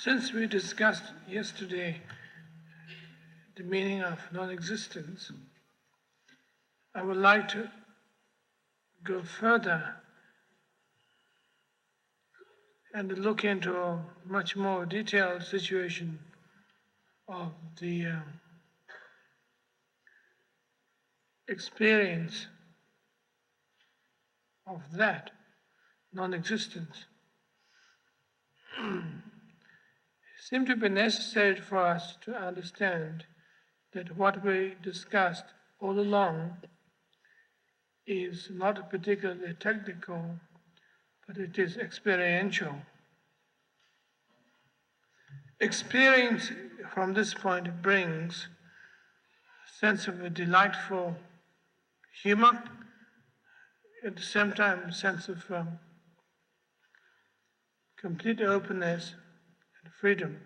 Since we discussed yesterday the meaning of non-existence, I would like to go further and look into a much more detailed situation of the experience of that non-existence. It seemed to be necessary for us to understand that what we discussed all along is not particularly technical, but it is experiential. Experience from this point brings a sense of a delightful humor, at the same time a sense of complete openness and freedom.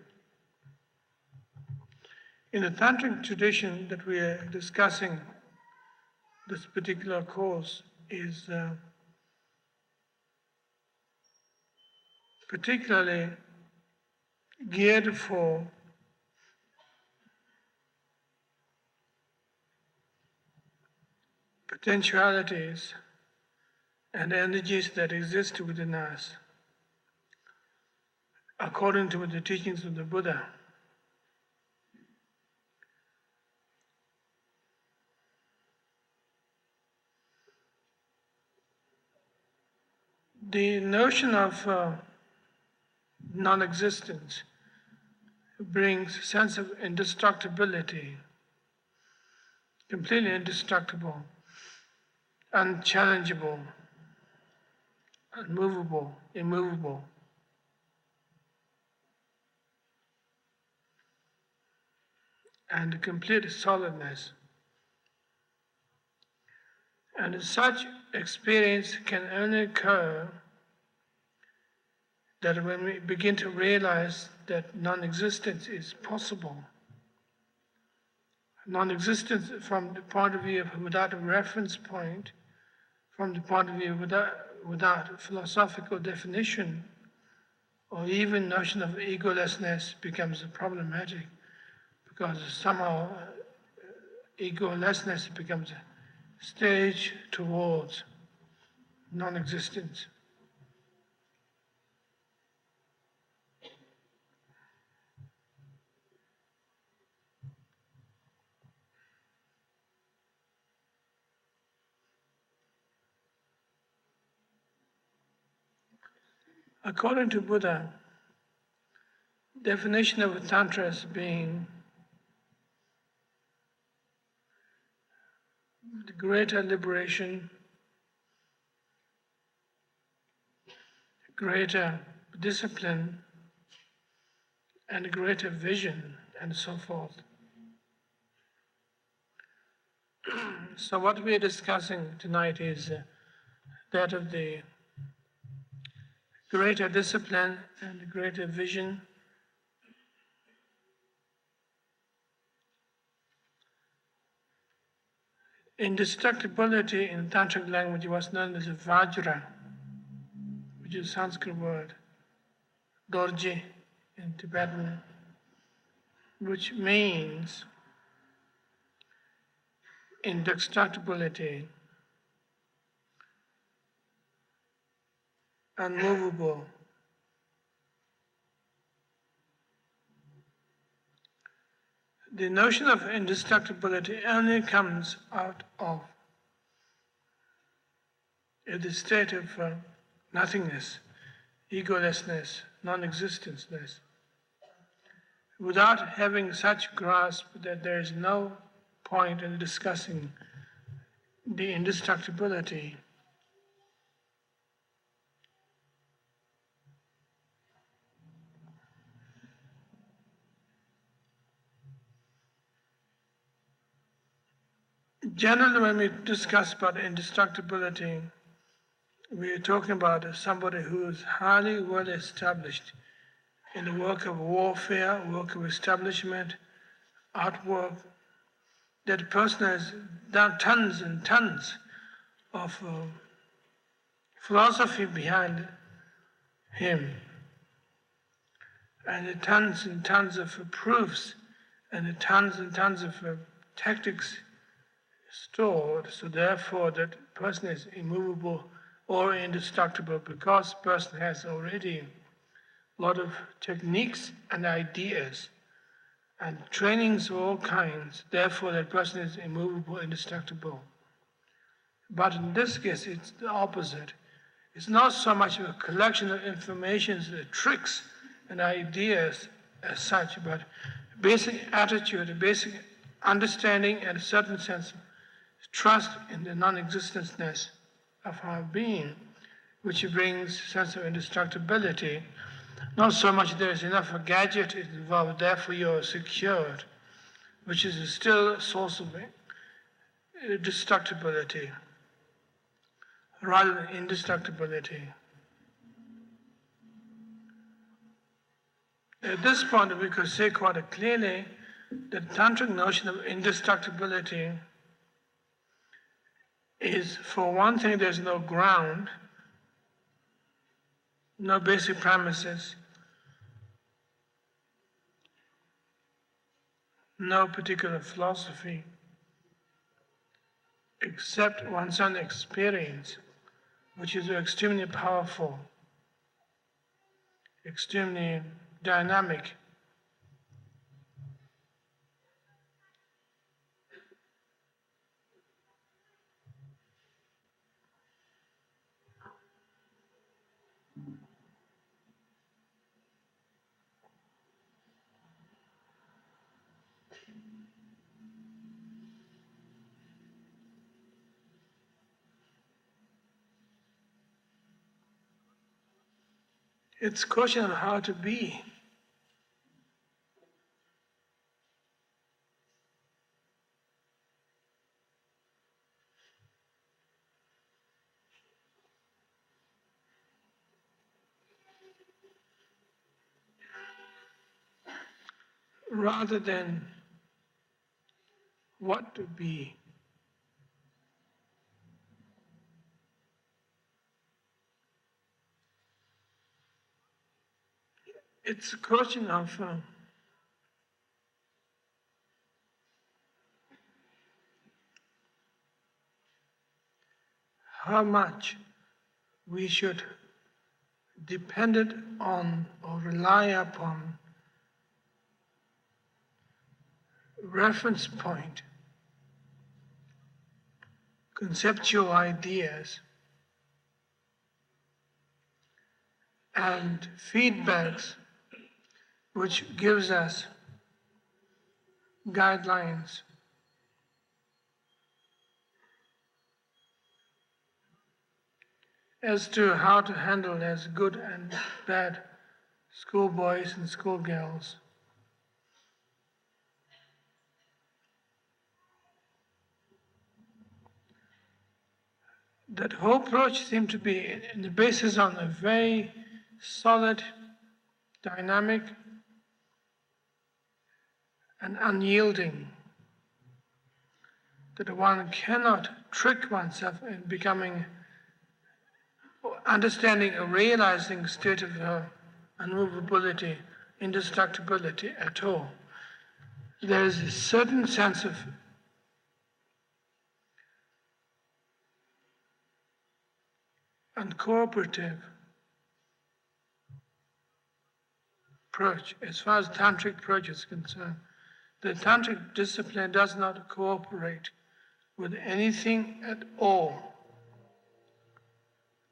In the tantric tradition that we are discussing, this particular course is particularly geared for potentialities and energies that exist within us, according to the teachings of the Buddha. The notion of non-existence brings a sense of indestructibility, completely indestructible, unchallengeable, unmovable, immovable. And complete solidness. And such experience can only occur that when we begin to realize that non-existence is possible. Non-existence from the point of view of without a reference point, from the point of view without philosophical definition, or even notion of egolessness becomes problematic, because somehow egolessness becomes a stage towards non-existence. According to Buddha, definition of Tantra as being the greater liberation, greater discipline, and greater vision, and so forth. So what we are discussing tonight is that of the greater discipline and greater vision, indestructibility in Tantric language was known as Vajra, which is a Sanskrit word, Dorje in Tibetan, which means indestructibility, unmovable. The notion of indestructibility only comes out of the state of nothingness, egolessness, non-existenceness. Without having such grasp that there is no point in discussing the indestructibility, generally, when we discuss about indestructibility, we are talking about somebody who is highly well established in the work of warfare, work of establishment, artwork. That person has done tons and tons of philosophy behind him, and the tons and tons of proofs and the tons and tons of tactics stored, so therefore that person is immovable or indestructible because person has already a lot of techniques and ideas and trainings of all kinds, therefore that person is immovable, indestructible. But in this case, it's the opposite. It's not so much a collection of information, tricks and ideas as such, but basic attitude, a basic understanding and a certain sense of trust in the non-existenceness of our being, which brings sense of indestructibility. Not so much there is enough of gadget involved, therefore you are secured, which is still a source of destructibility rather than indestructibility. At this point, we could say quite clearly the tantric notion of indestructibility is, for one thing, there's no ground, no basic premises, no particular philosophy, except one's own experience, which is extremely powerful, extremely dynamic. It's a question of how to be. Rather than what to be. It's a question of how much we should depend on or rely upon reference point, conceptual ideas, and feedbacks which gives us guidelines as to how to handle as good and bad schoolboys and schoolgirls. That whole approach seemed to be in the basis on a very solid, dynamic, and unyielding, that one cannot trick oneself in becoming, understanding or realizing a state of unmovability, indestructibility at all. There is a certain sense of uncooperative approach as far as tantric approach is concerned. The tantric discipline does not cooperate with anything at all.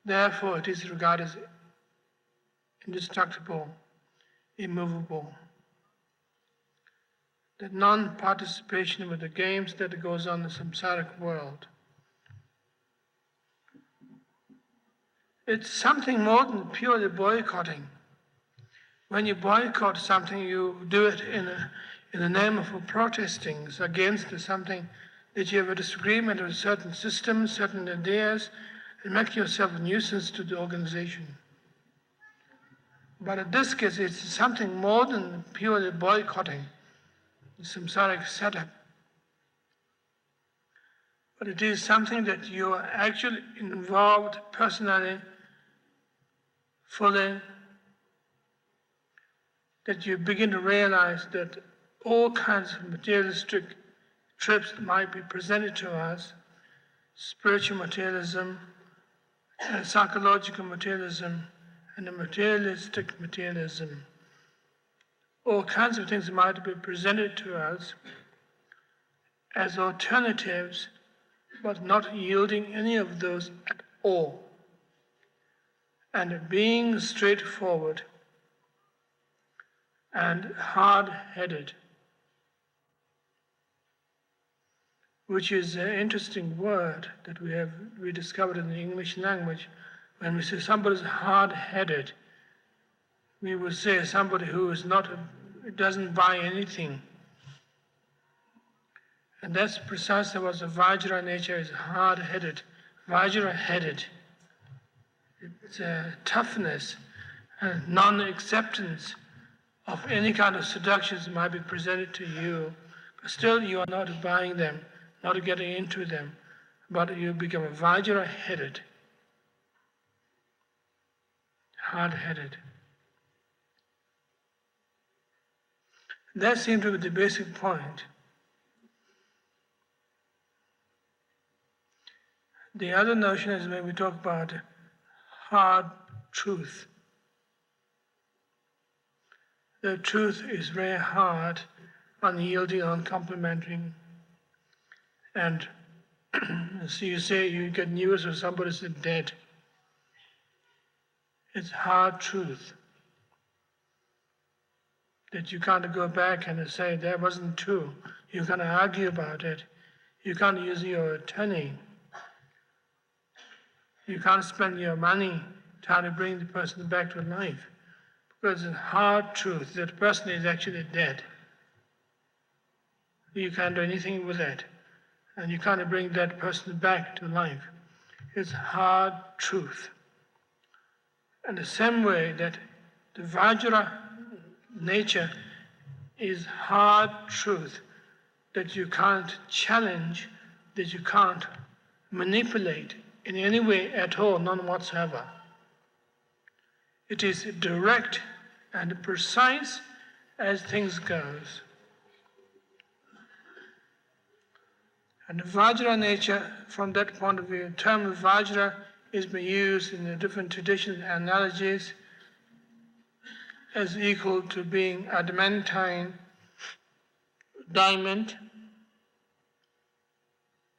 Therefore, it is regarded as indestructible, immovable. The non-participation with the games that goes on in the samsaric world. It's something more than purely boycotting. When you boycott something, you do it in the name of protesting against something that you have a disagreement with certain systems, certain ideas, and make yourself a nuisance to the organization. But in this case, it's something more than purely boycotting the samsaric setup. But it is something that you are actually involved personally, fully, that you begin to realize that all kinds of materialistic trips might be presented to us, spiritual materialism, and psychological materialism, and the materialistic materialism. All kinds of things might be presented to us as alternatives, but not yielding any of those at all. And being straightforward and hard-headed, which is an interesting word that we discovered in the English language. When we say somebody is hard-headed, we would say somebody who is doesn't buy anything. And that's precisely what the Vajra nature is, hard-headed, Vajra-headed. It's a toughness and non-acceptance of any kind of seductions that might be presented to you, but still you are not buying them, not getting into them, but you become Vajra-headed, hard-headed. That seems to be the basic point. The other notion is when we talk about hard truth. The truth is very hard, unyielding, uncomplimentary. And so you say you get news of somebody's dead. It's hard truth that you can't go back and say that wasn't true. You can't argue about it. You can't use your attorney. You can't spend your money trying to bring the person back to life, because it's hard truth that the person is actually dead. You can't do anything with it, and you can't bring that person back to life. It's hard truth. And the same way that the Vajra nature is hard truth that you can't challenge, that you can't manipulate in any way at all, none whatsoever. It is direct and precise as things goes. And the Vajra nature, from that point of view, the term Vajra is being used in the different traditions and analogies as equal to being adamantine, diamond,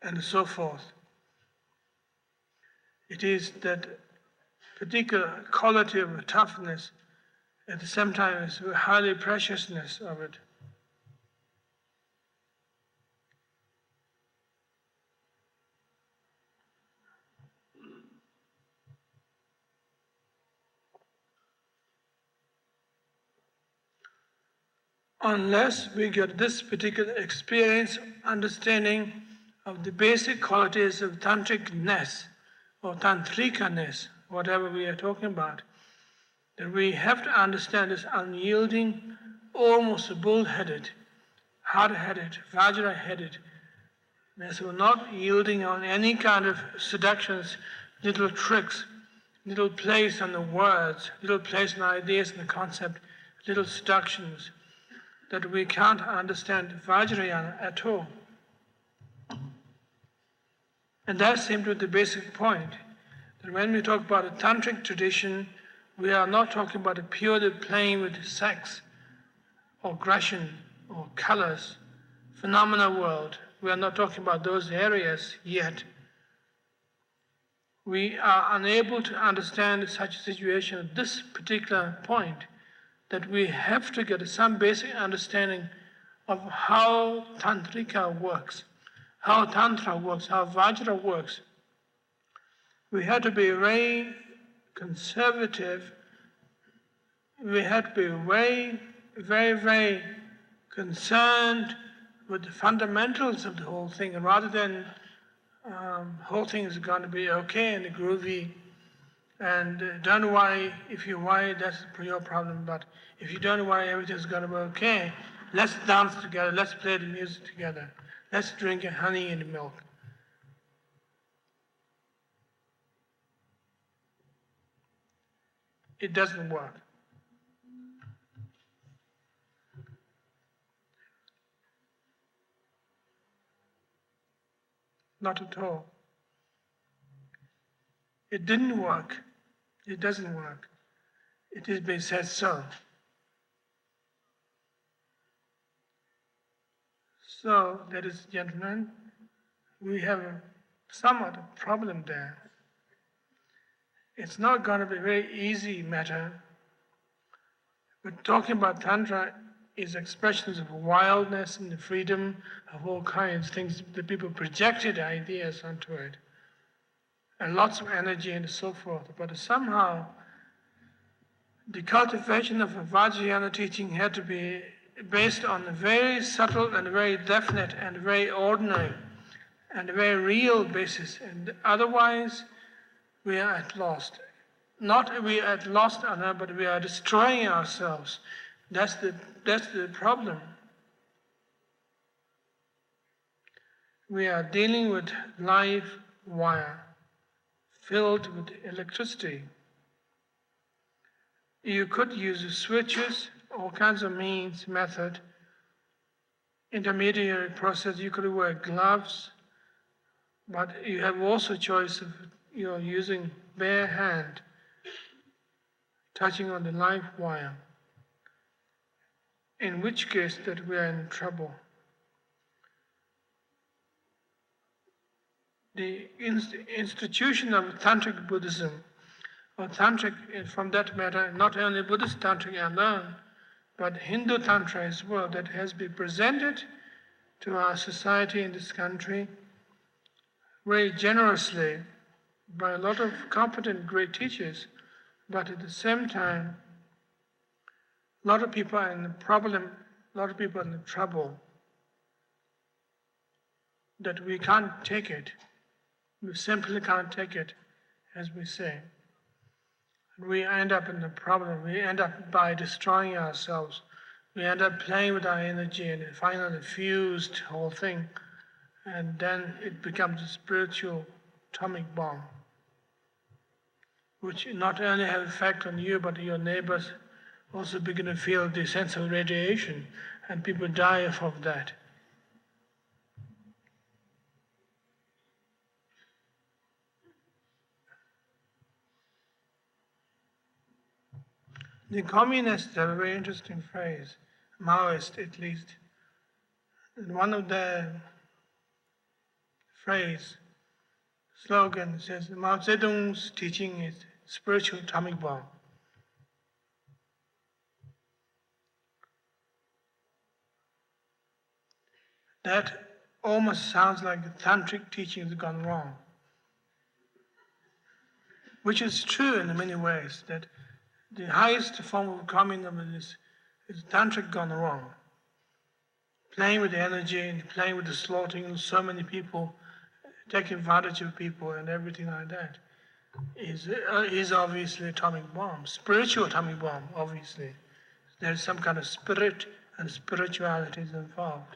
and so forth. It is that particular quality of toughness, at the same time as the highly preciousness of it. Unless we get this particular experience, understanding of the basic qualities of tantricness or tantrikaness, whatever we are talking about, that we have to understand this unyielding, almost bull-headed, hard-headed, Vajra-headed, as we're not yielding on any kind of seductions, little tricks, little plays on the words, little plays on ideas and the concept, little seductions, that we can't understand Vajrayana at all. And that seems to be the basic point, that when we talk about a tantric tradition, we are not talking about a purely playing with sex, or aggression, or colors, phenomena world. We are not talking about those areas yet. We are unable to understand such a situation at this particular point, that we have to get some basic understanding of how Tantrika works, how Tantra works, how Vajra works. We have to be very conservative. We have to be very concerned with the fundamentals of the whole thing, rather than whole thing is going to be okay and groovy. And don't worry, if you worry, that's your problem. But if you don't worry, everything's going to be okay. Let's dance together. Let's play the music together. Let's drink honey and milk. It doesn't work. Not at all. It didn't work. It doesn't work. It has been said so. So, ladies and gentlemen, we have a somewhat a problem there. It's not going to be a very easy matter, but talking about Tantra is expressions of wildness and the freedom of all kinds, things that people projected ideas onto it, and lots of energy and so forth. But somehow, the cultivation of a Vajrayana teaching had to be based on a very subtle and very definite and very ordinary and a very real basis. And otherwise, we are at loss. Not we are at loss, but we are destroying ourselves. That's the problem. We are dealing with live wire filled with electricity. You could use switches, all kinds of means, method, intermediary process. You could wear gloves, but you have also choice of using bare hand, touching on the live wire. In which case that we are in trouble. The institution of Tantric Buddhism, or Tantric, from that matter, not only Buddhist Tantric alone, but Hindu Tantra as well, that has been presented to our society in this country very generously by a lot of competent great teachers, but at the same time, a lot of people are in the problem, a lot of people are in the trouble, that we can't take it. We simply can't take it, as we say. We end up in the problem. We end up by destroying ourselves. We end up playing with our energy and finally fused whole thing. And then it becomes a spiritual atomic bomb, which not only have effect on you, but your neighbors also begin to feel the sense of radiation, and people die of that. The communists have a very interesting phrase, Maoist at least. And one of their slogan says, Mao Zedong's teaching is spiritual atomic bomb. That almost sounds like the tantric teaching has gone wrong. Which is true in many ways, that the highest form of communism is tantric gone wrong. Playing with the energy and playing with the slaughtering of so many people, taking advantage of people and everything like that is obviously atomic bomb, spiritual atomic bomb, obviously. There's some kind of spirit and spirituality is involved.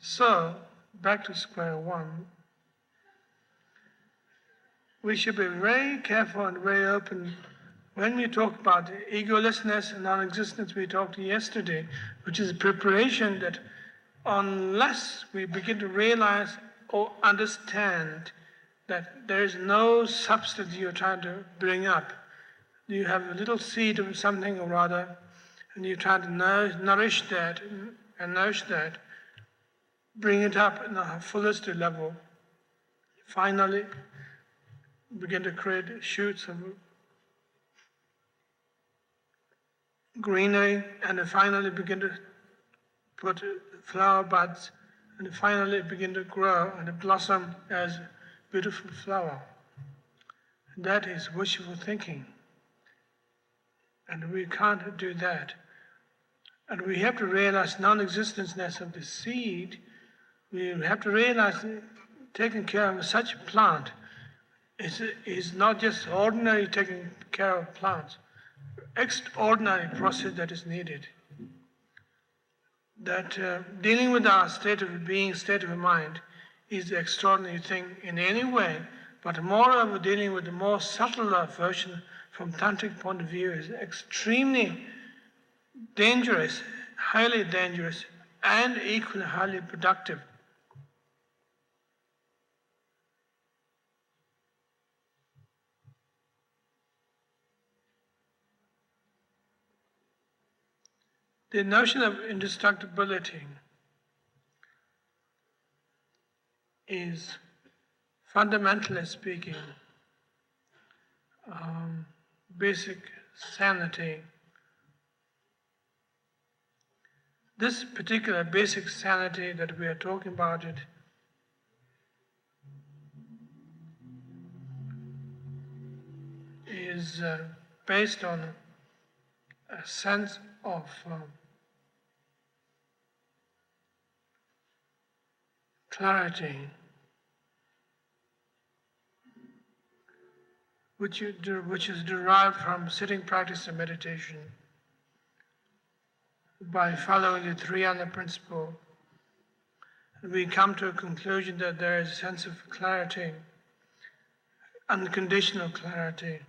So, back to square one. We should be very careful and very open when we talk about egolessness and non-existence we talked yesterday, which is a preparation that unless we begin to realize or understand that there is no substance you're trying to bring up, you have a little seed of something or other, and you try to nourish that and nourish that, bring it up in the fullest level, finally begin to create shoots of greenery, and finally begin to put flower buds, and finally begin to grow and blossom as a beautiful flower. That is wishful thinking. And we can't do that. And we have to realize non-existenceness of the seed. We have to realize taking care of such a plant is not just ordinary taking care of plants. Extraordinary process that is needed. That dealing with our state of being, state of mind, is the extraordinary thing in any way, but moreover dealing with the more subtler version from tantric point of view is extremely dangerous, highly dangerous, and equally highly productive. The notion of indestructibility is, fundamentally speaking, basic sanity. This particular basic sanity that we are talking about is based on a sense of clarity, which is derived from sitting practice and meditation by following the Triyana principle. We come to a conclusion that there is a sense of clarity, unconditional clarity.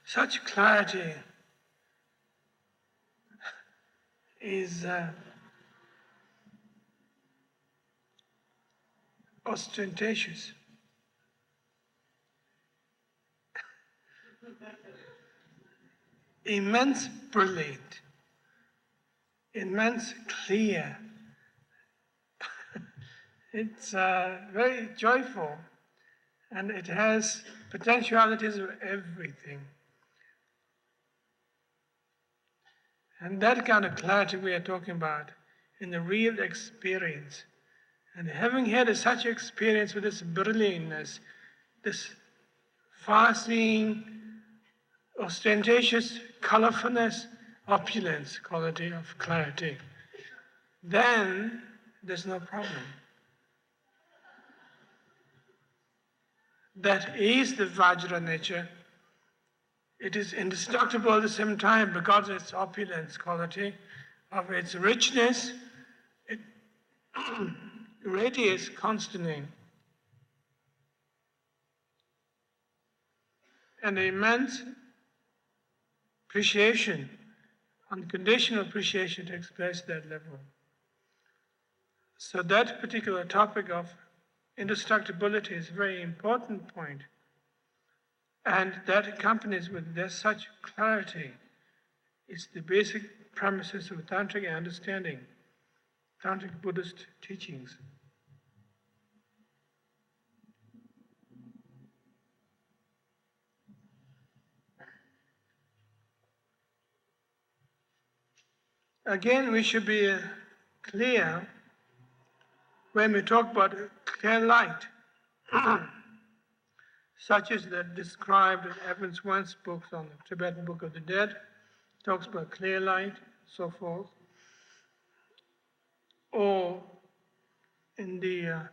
Such clarity is ostentatious. Immense brilliant, immense clear. It's very joyful, and it has potentialities of everything. And that kind of clarity we are talking about in the real experience. And having had such experience with this brilliantness, this far-seeing, ostentatious colorfulness, opulence quality of clarity, then there's no problem. That is the Vajra nature. It is indestructible at the same time because of its opulence quality, of its richness. It radiates constantly. And immense appreciation, unconditional appreciation takes place at that level. So that particular topic of indestructibility is a very important point. And that accompanies with such clarity. It's the basic premises of Tantric understanding, Tantric Buddhist teachings. Again, we should be clear when we talk about clear light. Such as that described in Evans Swan's books on the Tibetan Book of the Dead, talks about clear light, so forth. Or in the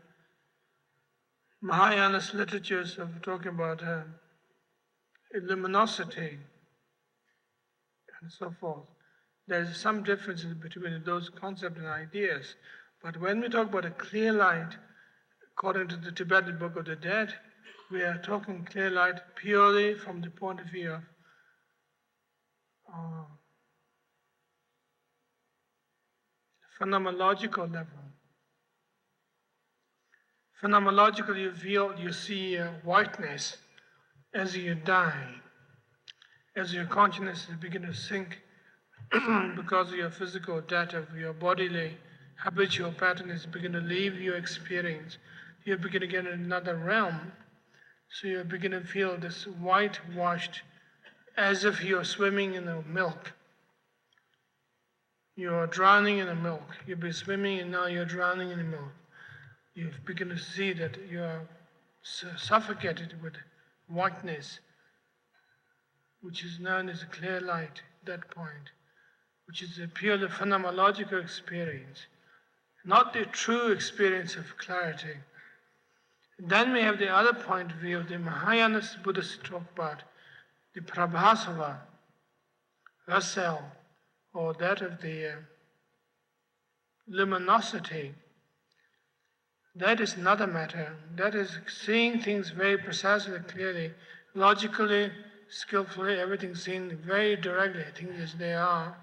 Mahayana literatures of talking about luminosity and so forth. There's some differences between those concepts and ideas. But when we talk about a clear light, according to the Tibetan Book of the Dead, we are talking clear light purely from the point of view of phenomenological level. Phenomenologically, you see whiteness as you die, as your consciousness begins to sink because of your physical death, of your bodily habitual pattern is beginning to leave your experience. You begin to get in another realm. So you begin to feel this whitewashed as if you're swimming in the milk. You're drowning in the milk. You've been swimming and now you're drowning in the milk. You've begun to see that you are suffocated with whiteness, which is known as a clear light at that point, which is a purely phenomenological experience, not the true experience of clarity. Then we have the other point of view, the Mahayana Buddhists talk about the Prabhasava, Rasel, or that of the luminosity. That is another matter. That is seeing things very precisely, clearly, logically, skillfully, everything seen very directly, things as they are.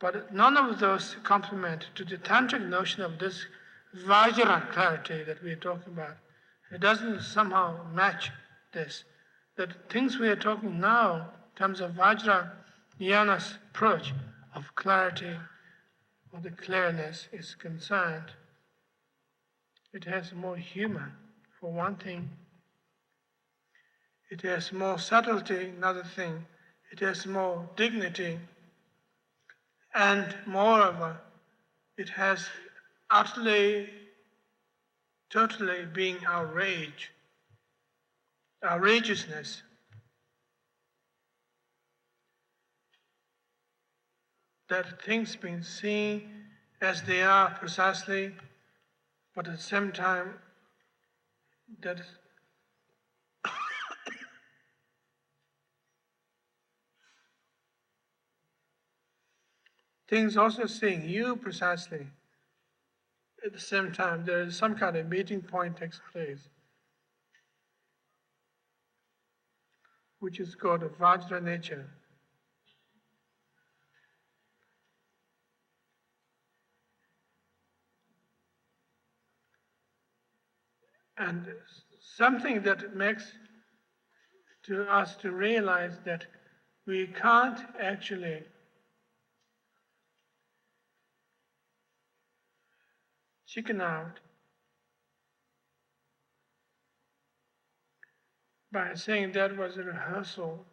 But none of those complement to the tantric notion of this Vajra clarity that we are talking about. It doesn't somehow match this. That things we are talking now in terms of Vajrayana's approach of clarity or the clearness is concerned. It has more humor, for one thing. It has more subtlety, another thing. It has more dignity. And moreover, it has utterly, totally being outrageousness. That things being seen as they are precisely, but at the same time, that things also seeing you precisely. At the same time, there is some kind of meeting point takes place, which is called a Vajra nature. And something that makes to us to realize that we can't actually chicken out by saying that was a rehearsal.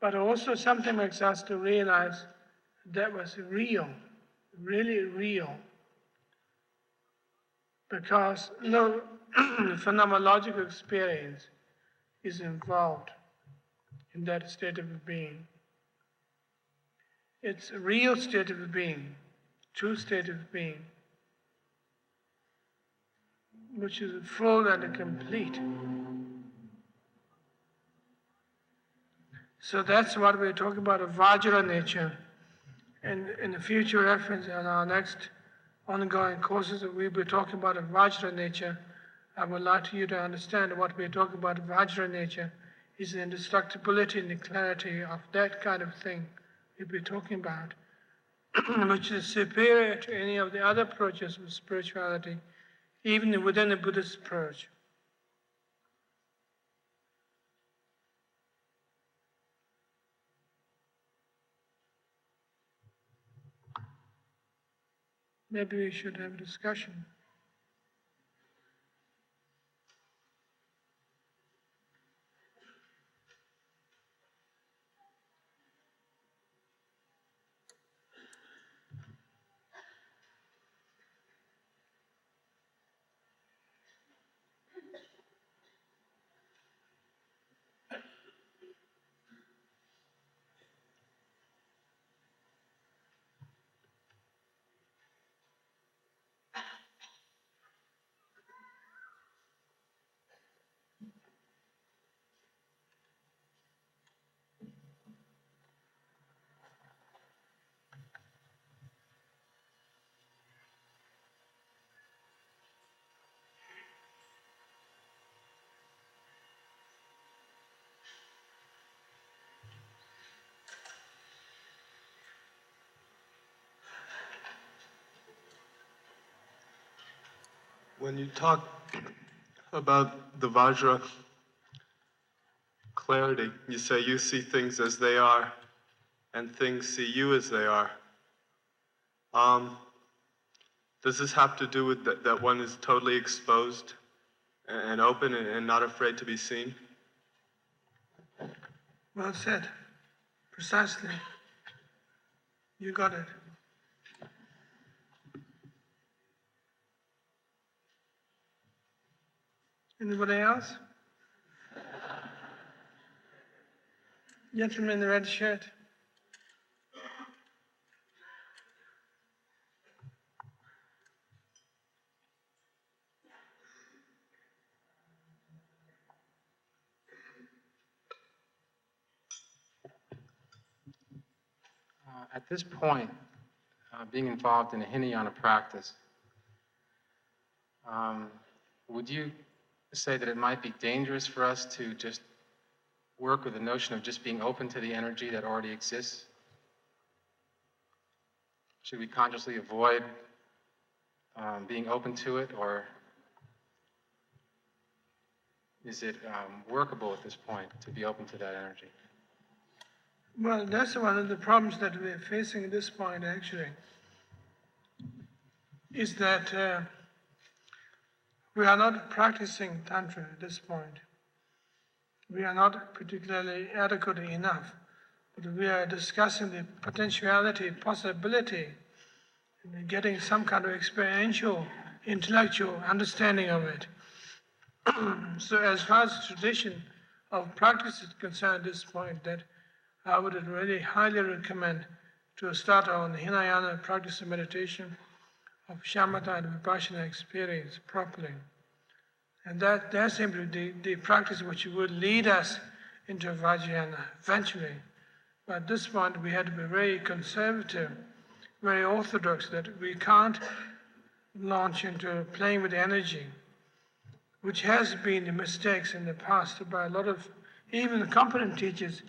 But also something makes us to realize that was real, really real. Because no phenomenological experience is involved in that state of being. It's a real state of being, true state of being, which is full and complete. So that's what we're talking about, a Vajra nature. And in the future reference on our next ongoing courses, we'll be talking about a Vajra nature. I would like you to understand what we're talking about. Vajra nature is the indestructibility and the clarity of that kind of thing we'll be talking about, which is superior to any of the other approaches of spirituality, even within the Buddhist approach. Maybe we should have a discussion. When you talk about the Vajra clarity, you say you see things as they are and things see you as they are. Does this have to do with that one is totally exposed and open and not afraid to be seen? Well said. Precisely. You got it. Anybody else? Gentleman in the red shirt. At this point, being involved in a Hinayana practice, would you say that it might be dangerous for us to just work with the notion of just being open to the energy that already exists? Should we consciously avoid being open to it, or is it workable at this point to be open to that energy? Well, that's one of the problems that we're facing at this point, actually, is that we are not practicing Tantra at this point. We are not particularly adequate enough, but we are discussing the potentiality, possibility, and getting some kind of experiential, intellectual understanding of it. So as far as tradition of practice is concerned at this point, that I would really highly recommend to start on Hinayana practice of meditation of shamatha and vipassana experience properly. And that's simply the practice which would lead us into Vajrayana eventually. But at this point we had to be very conservative, very orthodox, that we can't launch into playing with energy, which has been the mistakes in the past by a lot of even competent teachers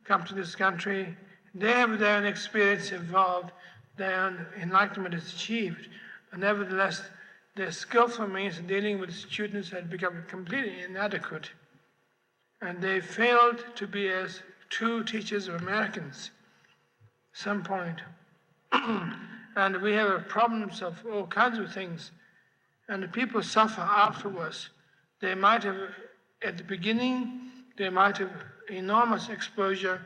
come to this country. They have their own experience involved, their own enlightenment is achieved, but nevertheless their skillful means of dealing with students had become completely inadequate. And they failed to be as true teachers of Americans at some point. And we have problems of all kinds of things. And the people suffer afterwards. They might have, at the beginning, they might have enormous exposure,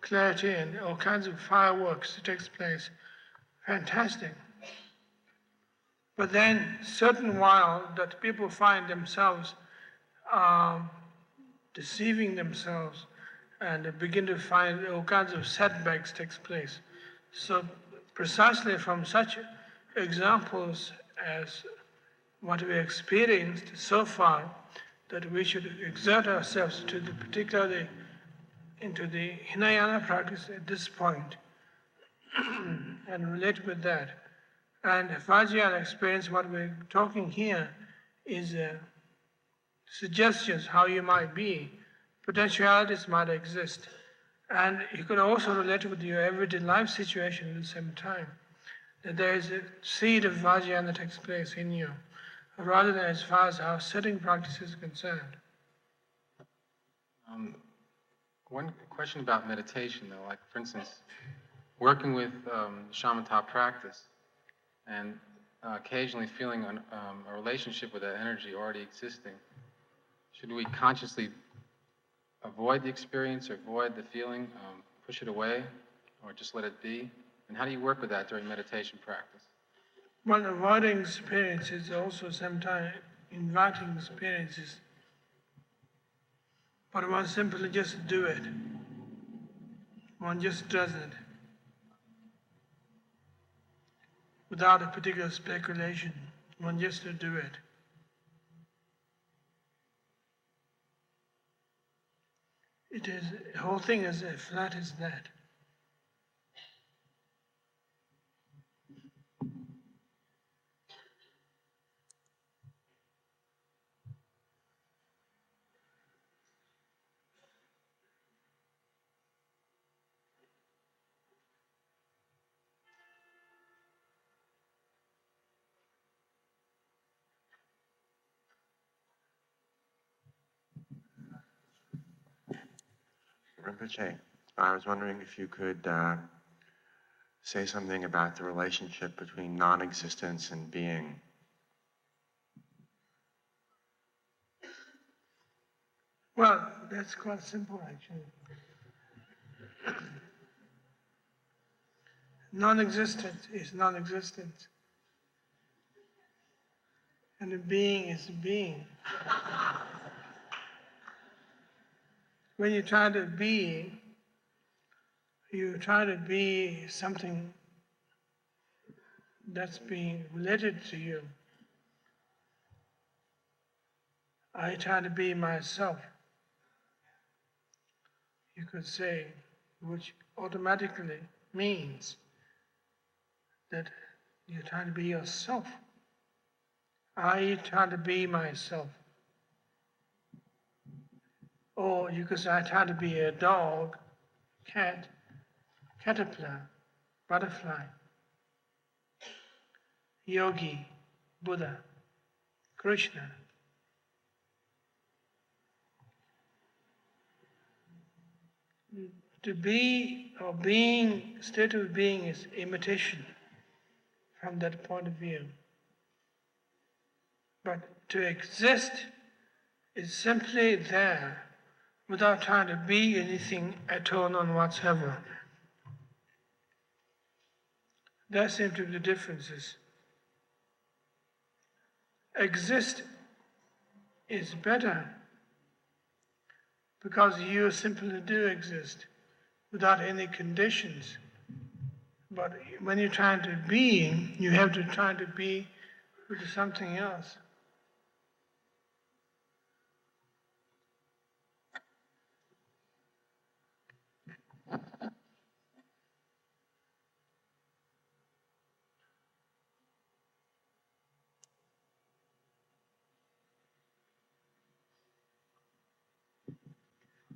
clarity, and all kinds of fireworks that takes place. Fantastic. But then, certain while that people find themselves deceiving themselves and begin to find all kinds of setbacks takes place. So precisely from such examples as what we experienced so far, that we should exert ourselves to the particularly into the Hinayana practice at this point and relate with that. And Vajrayana experience, what we're talking here is suggestions how you might be, potentialities might exist, and you could also relate with your everyday life situation at the same time. That there is a seed of Vajrayana that takes place in you, rather than as far as our sitting practice is concerned. One question about meditation, though, like for instance, working with shamatha practice and occasionally feeling a relationship with that energy already existing, should we consciously avoid the experience or avoid the feeling, push it away, or just let it be? And how do you work with that during meditation practice? Well, avoiding experience is also sometimes inviting experiences. But one simply just do it. One just does it. Without a particular speculation. One just to do it. The whole thing is as flat as that. Rinpoche, I was wondering if you could say something about the relationship between non-existence and being. Well, that's quite simple actually. Non-existent is non-existent. And a being is a being. When you try to be, you try to be something that's being related to you. I try to be myself, you could say, which automatically means that you try to be yourself. I try to be myself. Or you could say, I try to be a dog, cat, caterpillar, butterfly, yogi, Buddha, Krishna. To be or being, state of being is imitation from that point of view. But to exist is simply there without trying to be anything at all, none whatsoever. That seems to be the differences. Exist is better because you simply do exist without any conditions. But when you're trying to be, you have to try to be with something else.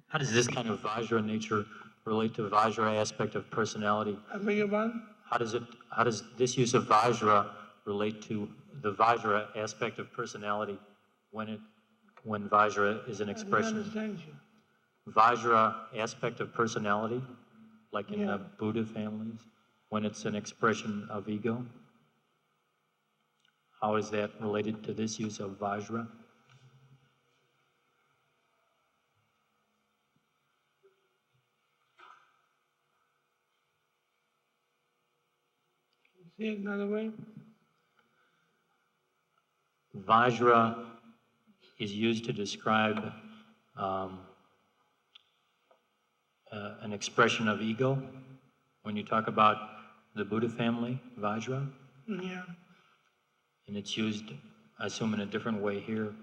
How does this kind of Vajra nature relate to Vajra aspect of personality? I beg your pardon? How does this use of Vajra relate to the Vajra aspect of personality when Vajra is an I don't expression? understand you. Vajra aspect of personality, like in Yeah. the Buddha families, when it's an expression of ego? How is that related to this use of Vajra? See it another way? Vajra is used to describe an expression of ego. When you talk about the Buddha family, Vajra, Yeah. and it's used, I assume, in a different way here.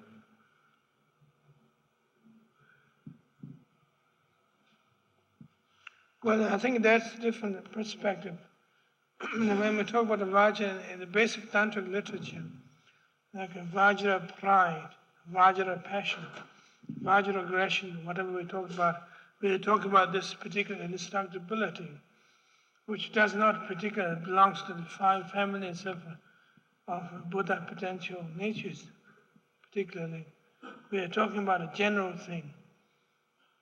Well, I think that's a different perspective. When we talk about the Vajra in the basic tantric literature, like a Vajra pride, Vajra passion, Vajra aggression, whatever we talk about this particular indestructibility, which does not particularly belongs to the 5 families of Buddha potential natures, particularly. We are talking about a general thing.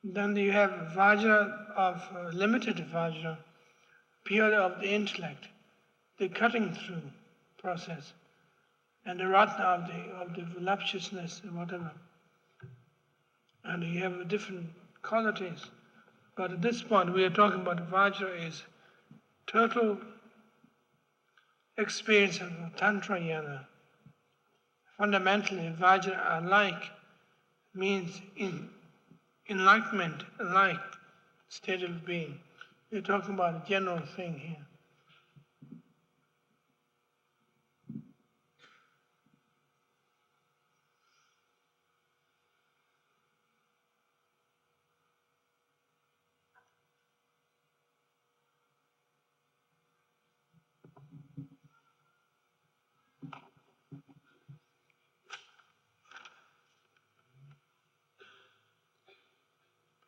Then you have Vajra of limited Vajra, purely of the intellect, the cutting through process, and the ratna of the voluptuousness and whatever. And you have different qualities. But at this point, we are talking about Vajra is total experience of Tantra Yana. Fundamentally, Vajra alike means enlightenment, alike state of being. We're talking about a general thing here.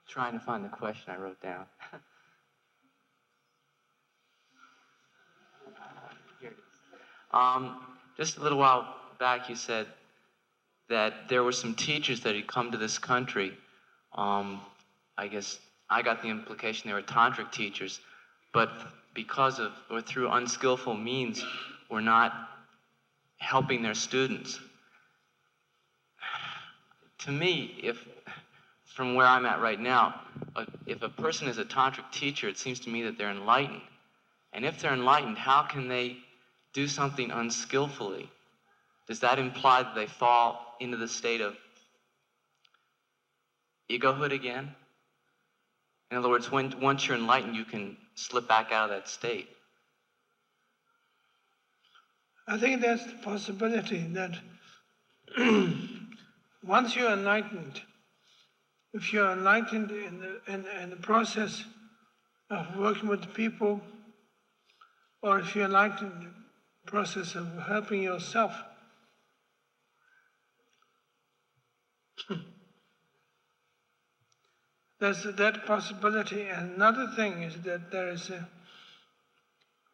Trying to find the question I wrote down. Here it is. Just a little while back, you said that there were some teachers that had come to this country. I guess I got the implication they were tantric teachers, but because of or through unskillful means, were not helping their students. To me, if from where I'm at right now, if a person is a tantric teacher, it seems to me that they're enlightened. And if they're enlightened, how can they do something unskillfully? Does that imply that they fall into the state of egohood again? In other words, once you're enlightened, you can slip back out of that state. I think that's the possibility that once you're enlightened, if you're enlightened in the process of working with people, or if you're enlightened in the process of helping yourself, there's that possibility. And another thing is that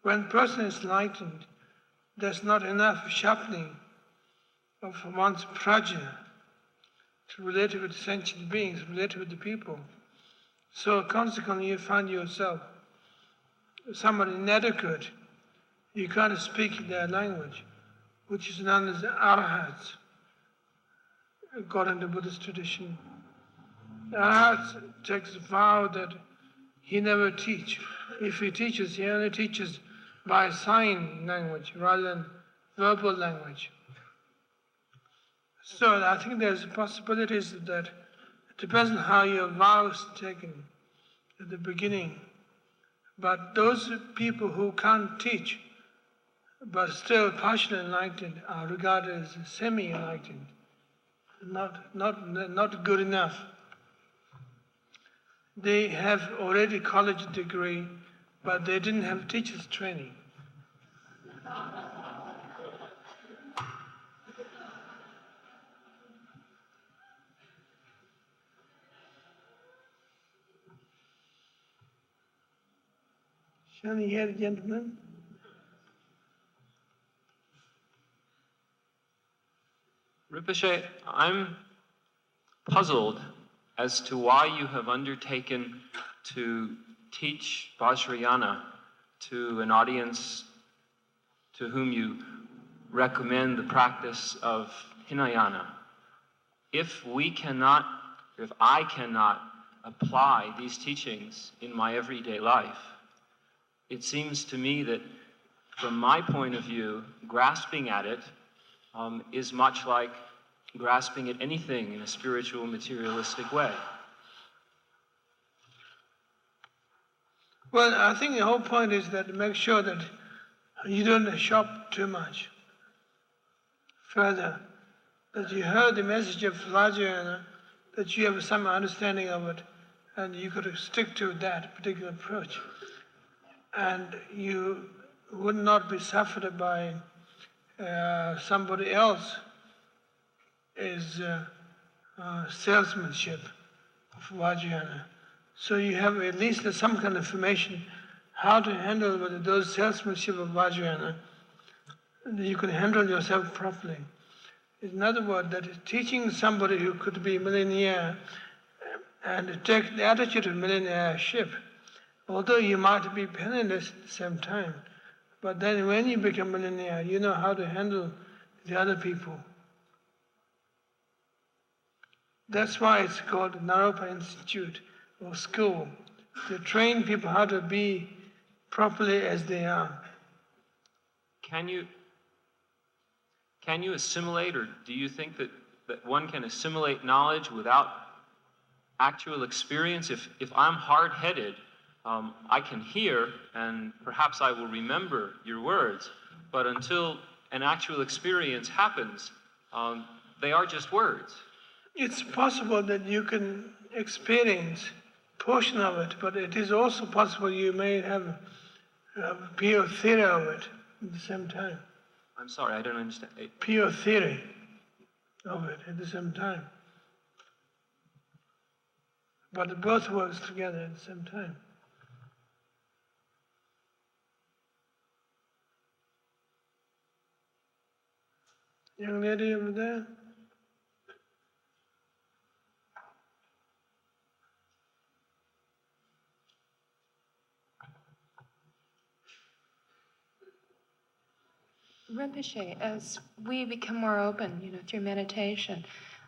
when a person is enlightened, there's not enough sharpening of one's prajna to relate with sentient beings, relate with the people. So consequently you find yourself somebody inadequate. You can't speak their language, which is known as arahats, according to Buddhist tradition. Arahats takes a vow that he never teach. If he teaches, he only teaches by sign language rather than verbal language. So I think there's possibilities that it depends on how your vow is taken at the beginning. But those people who can't teach but still partially enlightened are regarded as semi-enlightened, not good enough. They have already college degree, but they didn't have teacher's training. Shall we hear the gentleman? Rinpoche, I'm puzzled as to why you have undertaken to teach Vajrayana to an audience to whom you recommend the practice of Hinayana. If I cannot apply these teachings in my everyday life, it seems to me that from my point of view, grasping at it is much like grasping at anything in a spiritual, materialistic way. Well, I think the whole point is that to make sure that you don't shop too much. Further, that you heard the message of Vajrayana, that you have some understanding of it, and you could stick to that particular approach. And you would not be suffered by somebody else is salesmanship of Vajrayana. So you have at least some kind of information how to handle with those salesmanship of Vajrayana. You can handle yourself properly. In other words, that is teaching somebody who could be a millionaire and take the attitude of millionaireship, although you might be penniless at the same time. But then when you become a millionaire, you know how to handle the other people. That's why it's called Naropa Institute or school, to train people how to be properly as they are. Can you assimilate, or do you think that one can assimilate knowledge without actual experience? If I'm hard-headed, I can hear and perhaps I will remember your words, but until an actual experience happens, they are just words. It's possible that you can experience a portion of it, but it is also possible you may have a pure theory of it at the same time. I'm sorry, I don't understand. Pure theory of it at the same time. But it both works together at the same time. Young lady over there. Rinpoche, as we become more open, through meditation,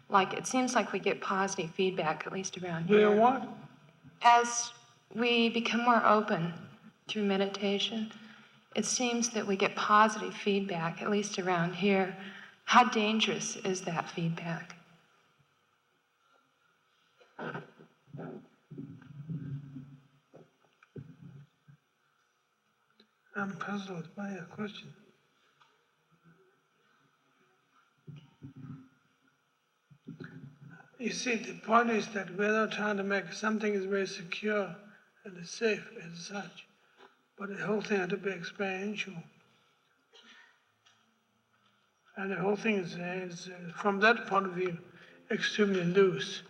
Like, it seems like we get positive feedback, at least around here. Doing what? As we become more open through meditation, it seems that we get positive feedback, at least around here. How dangerous is that feedback? I'm puzzled by your question. You see, the point is that we're not trying to make something is very secure and safe as such, but the whole thing has to be experiential. And the whole thing is from that point of view, extremely loose.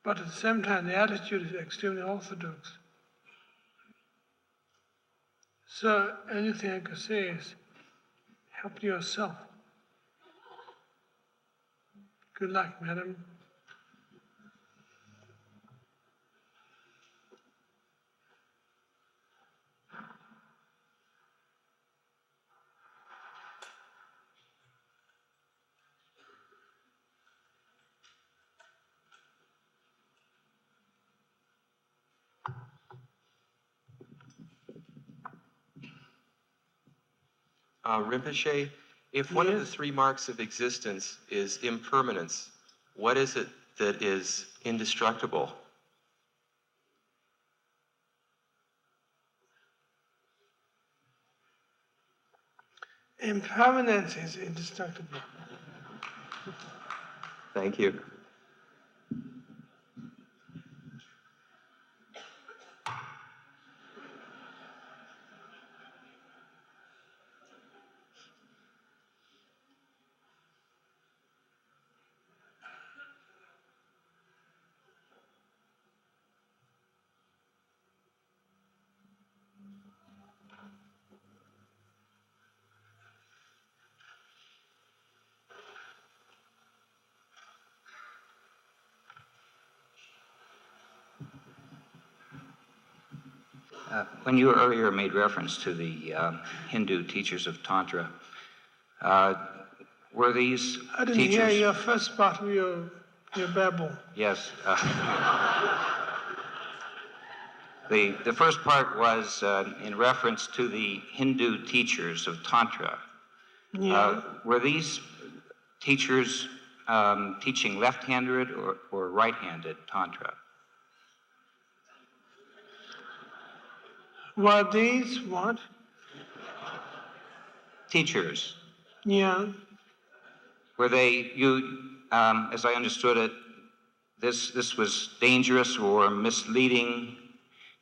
But at the same time, the attitude is extremely orthodox. So anything I could say is, help yourself. Good luck, madam. Rinpoche, if one of the Yes. 3 marks of existence is impermanence, what is it that is indestructible? Impermanence is indestructible. Thank you. When you earlier made reference to the Hindu teachers of Tantra, were these I didn't teachers... hear your first part of your babble. Yes. The first part was in reference to the Hindu teachers of Tantra. Yeah. Were these teachers teaching left-handed or right-handed Tantra? Were these what? Teachers. Yeah. Were they, as I understood it, this was dangerous or misleading,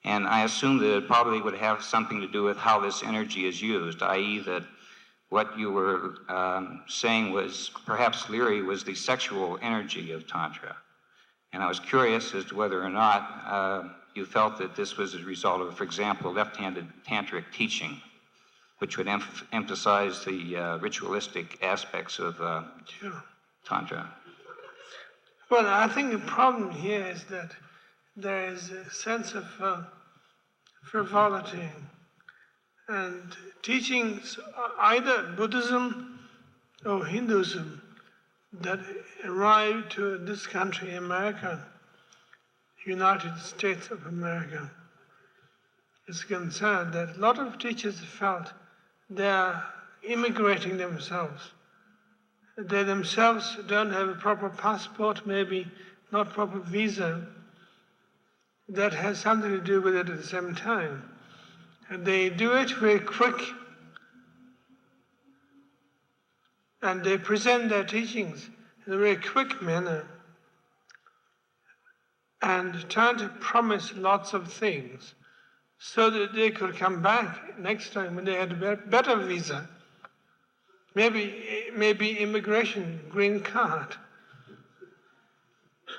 and I assume that it probably would have something to do with how this energy is used, i.e. that what you were saying was, perhaps Leary, was the sexual energy of Tantra. And I was curious as to whether or not you felt that this was a result of, for example, left-handed tantric teaching, which would emphasize the ritualistic aspects of Sure. Tantra. Well, I think the problem here is that there is a sense of frivolity and teachings, either Buddhism or Hinduism, that arrived to this country, America, United States of America, is concerned that a lot of teachers felt they are immigrating themselves. They themselves don't have a proper passport, maybe not proper visa. That has something to do with it at the same time. And they do it very quick, and they present their teachings in a very quick manner, and trying to promise lots of things so that they could come back next time when they had a better visa, maybe immigration, green card.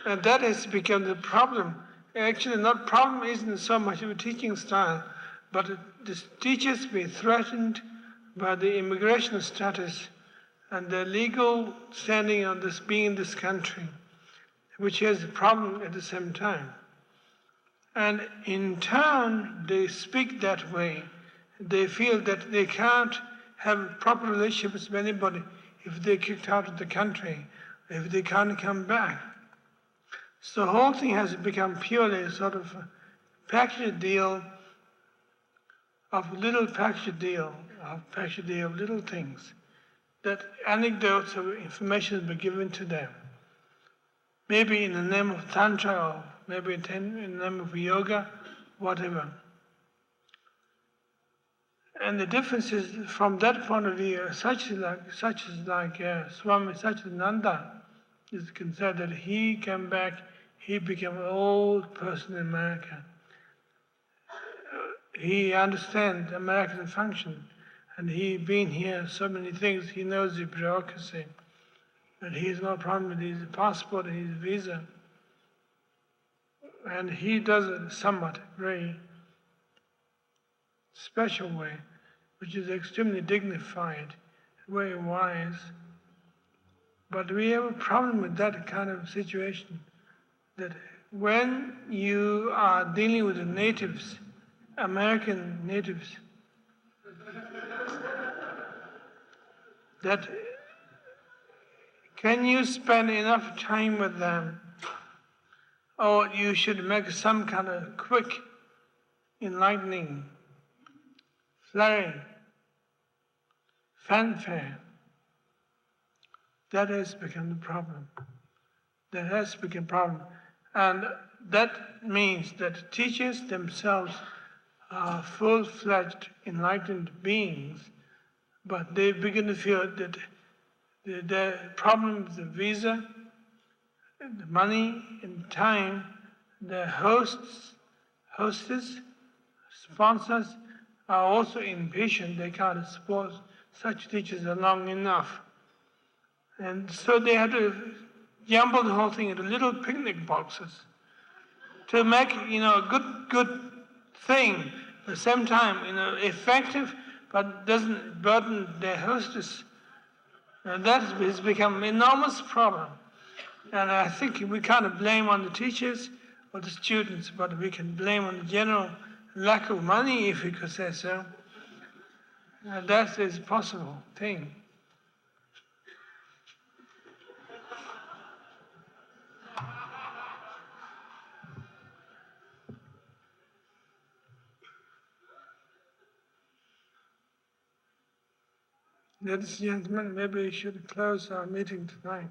And that has become the problem. Actually, not problem isn't so much of a teaching style, but the teachers be threatened by the immigration status and the legal standing on this being in this country, which has a problem at the same time. And in turn, they speak that way. They feel that they can't have proper relationships with anybody if they're kicked out of the country. if they can't come back. So the whole thing has become purely a sort of a package deal of little things, that anecdotes of information will be given to them. Maybe in the name of tantra, or maybe in the name of yoga, whatever. And the difference is, from that point of view, such as Swami Satchidananda is concerned that he came back, he became an old person in America. He understands American function, and he been here so many things, he knows the bureaucracy. But he has no problem with his passport and his visa. And he does it somewhat very special way, which is extremely dignified, very wise. But we have a problem with that kind of situation, that when you are dealing with the natives, American natives, that can you spend enough time with them, or you should make some kind of quick, enlightening, flurry, fanfare. That has become the problem. That has become a problem. And that means that teachers themselves are full-fledged, enlightened beings, but they begin to feel that the problem with the visa, the money, and time, the hostess, sponsors are also impatient. They can't support such teachers long enough. And so they had to jumble the whole thing into little picnic boxes to make, a good thing, at the same time, effective, but doesn't burden their hostess. And that has become an enormous problem. And I think we can't blame on the teachers or the students, but we can blame on the general lack of money, if we could say so. And that is a possible thing. Ladies and gentlemen, maybe we should close our meeting tonight.